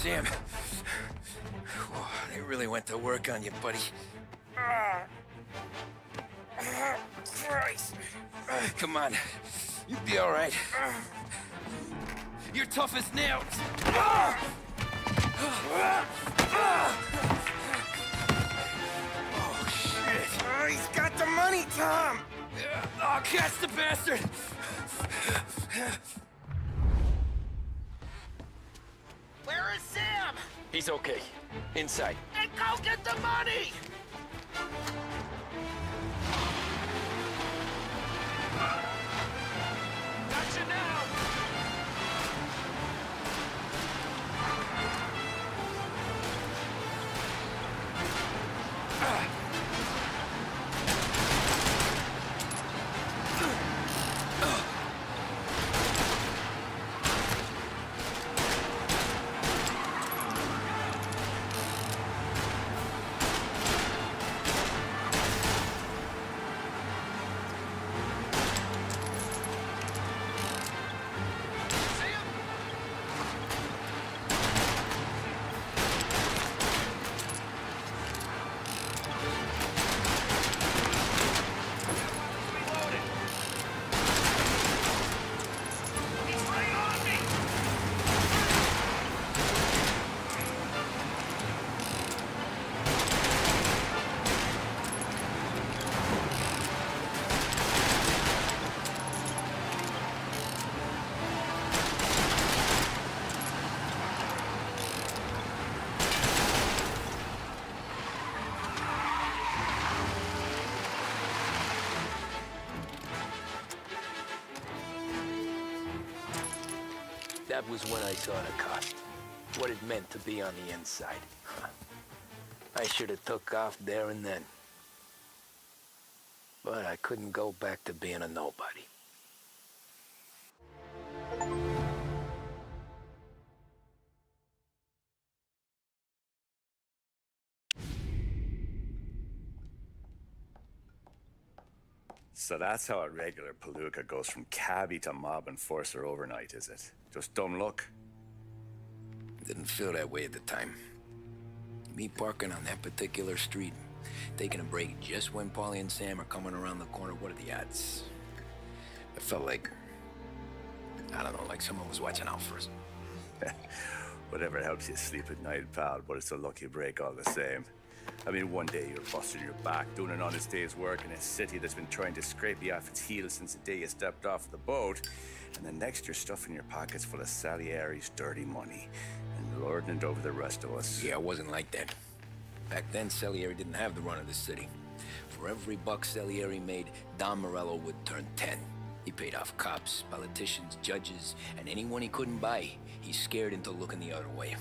Sam. They really went to work on you, buddy. Christ. Come on. You'll be all right. You're tough as nails. Oh, shit. He's got the money, Tom. Oh, catch the bastard. Where is Sam? He's okay. Inside. And go get the money! Gotcha now! That was when I saw the cost. What it meant to be on the inside. I should have took off there and then. But I couldn't go back to being a nobody. So that's how a regular palooka goes from cabbie to mob enforcer overnight, is it? Just dumb luck? Didn't feel that way at the time. Me parking on that particular street, taking a break just when Paulie and Sam are coming around the corner, what are the odds? It felt like, I don't know, like someone was watching out for us. Whatever helps you sleep at night, pal, but it's a lucky break all the same. I mean, one day you're busting your back, doing an honest day's work in a city that's been trying to scrape you off its heels since the day you stepped off the boat, and the next you're stuffing your pockets full of Salieri's dirty money and lording it over the rest of us. Yeah, it wasn't like that. Back then, Salieri didn't have the run of the city. For every buck Salieri made, Don Morello would turn 10. He paid off cops, politicians, judges, and anyone he couldn't buy, he scared into looking the other way.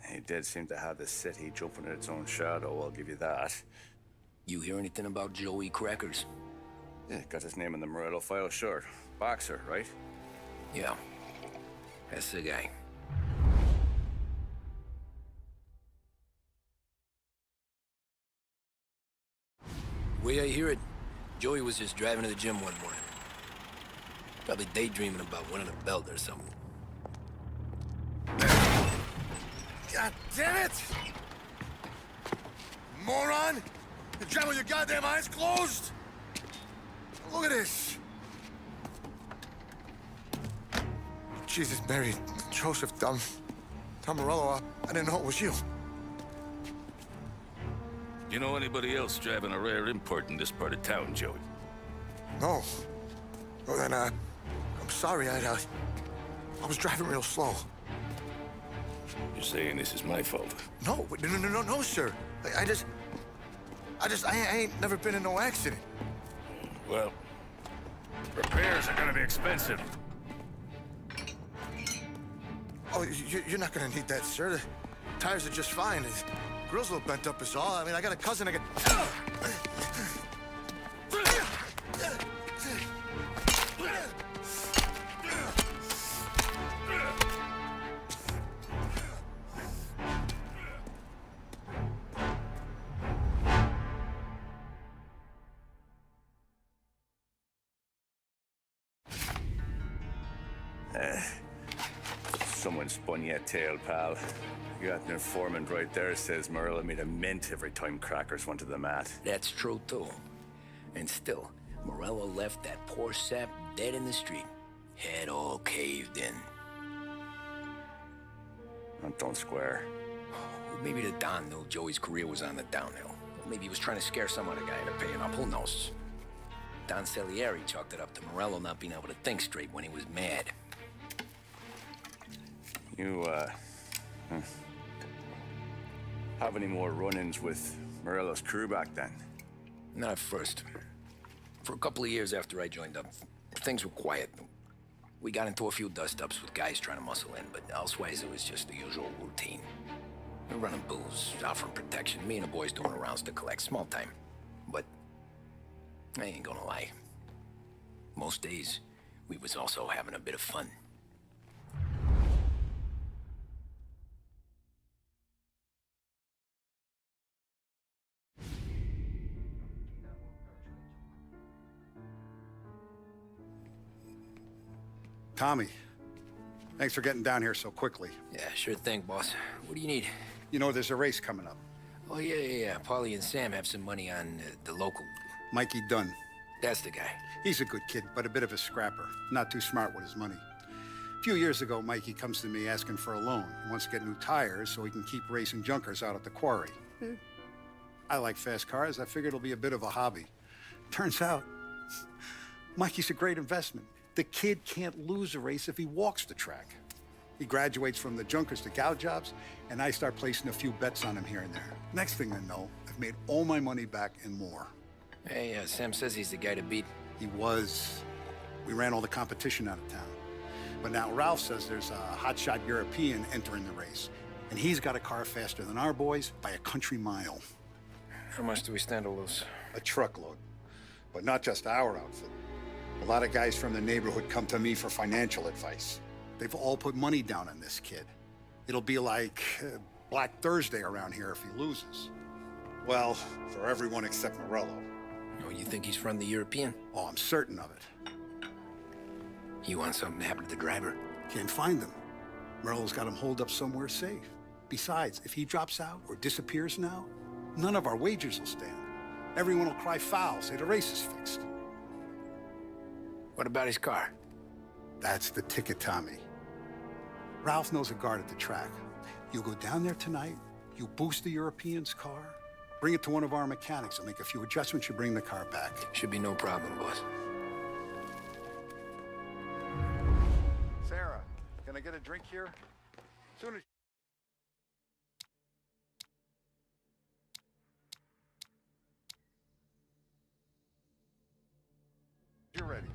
He did seem to have the city jumping at its own shadow, I'll give you that. You hear anything about Joey Crackers? Yeah, got his name in the Morello file, sure. Boxer, right? Yeah, that's the guy. Way I hear it, Joey was just driving to the gym one morning. Probably daydreaming about winning a belt or something. God damn it! Moron! You drive with your goddamn eyes closed? Look at this! Jesus, Mary, Joseph, Tom Morello, I didn't know it was you. You know anybody else driving a rare import in this part of town, Joey? No. Well, then, I'm sorry, I was driving real slow. You're saying this is my fault? No, no, sir. I ain't never been in no accident. Well, repairs are gonna be expensive. Oh, you're not gonna need that, sir. The tires are just fine. The grill's a little bent up is all. I mean, I got a cousin I can... Someone spun you a tale, pal. You got an informant right there says Morello made a mint every time crackers went to the mat. That's true, too. And still, Morello left that poor sap dead in the street. Head all caved in. That don't square. Maybe the Don knew Joey's career was on the downhill. Maybe he was trying to scare some other guy into paying up. Who knows? Don Salieri chalked it up to Morello not being able to think straight when he was mad. You, have any more run-ins with Morello's crew back then? Not at first. For a couple of years after I joined up, things were quiet. We got into a few dust-ups with guys trying to muscle in, but elsewise it was just the usual routine. We're running booze, offering protection, me and the boys doing the rounds to collect, small time. But I ain't gonna lie. Most days, we was also having a bit of fun. Tommy, thanks for getting down here so quickly. Yeah, sure thing, boss. What do you need? You know, there's a race coming up. Oh, yeah. Paulie and Sam have some money on the local. Mikey Dunn. That's the guy. He's a good kid, but a bit of a scrapper. Not too smart with his money. A few years ago, Mikey comes to me asking for a loan. He wants to get new tires so he can keep racing junkers out at the quarry. I like fast cars. I figured it'll be a bit of a hobby. Turns out, Mikey's a great investment. The kid can't lose a race if he walks the track. He graduates from the junkers to gal jobs, and I start placing a few bets on him here and there. Next thing I know, I've made all my money back and more. Hey, Sam says he's the guy to beat. He was. We ran all the competition out of town. But now Ralph says there's a hotshot European entering the race, and he's got a car faster than our boys by a country mile. How much do we stand to lose? A truckload. But not just our outfit. A lot of guys from the neighborhood come to me for financial advice. They've all put money down on this kid. It'll be like Black Thursday around here if he loses. Well, for everyone except Morello. Oh, you think he's from the European? Oh, I'm certain of it. You want something to happen to the driver? Can't find him. Morello's got him holed up somewhere safe. Besides, if he drops out or disappears now, none of our wagers will stand. Everyone will cry foul, say the race is fixed. What about his car? That's the ticket, Tommy. Ralph knows a guard at the track. You go down there tonight, you boost the European's car, bring it to one of our mechanics, and make a few adjustments, you bring the car back. Should be no problem, boss. Sarah, can I get a drink here? Soon as... You're ready.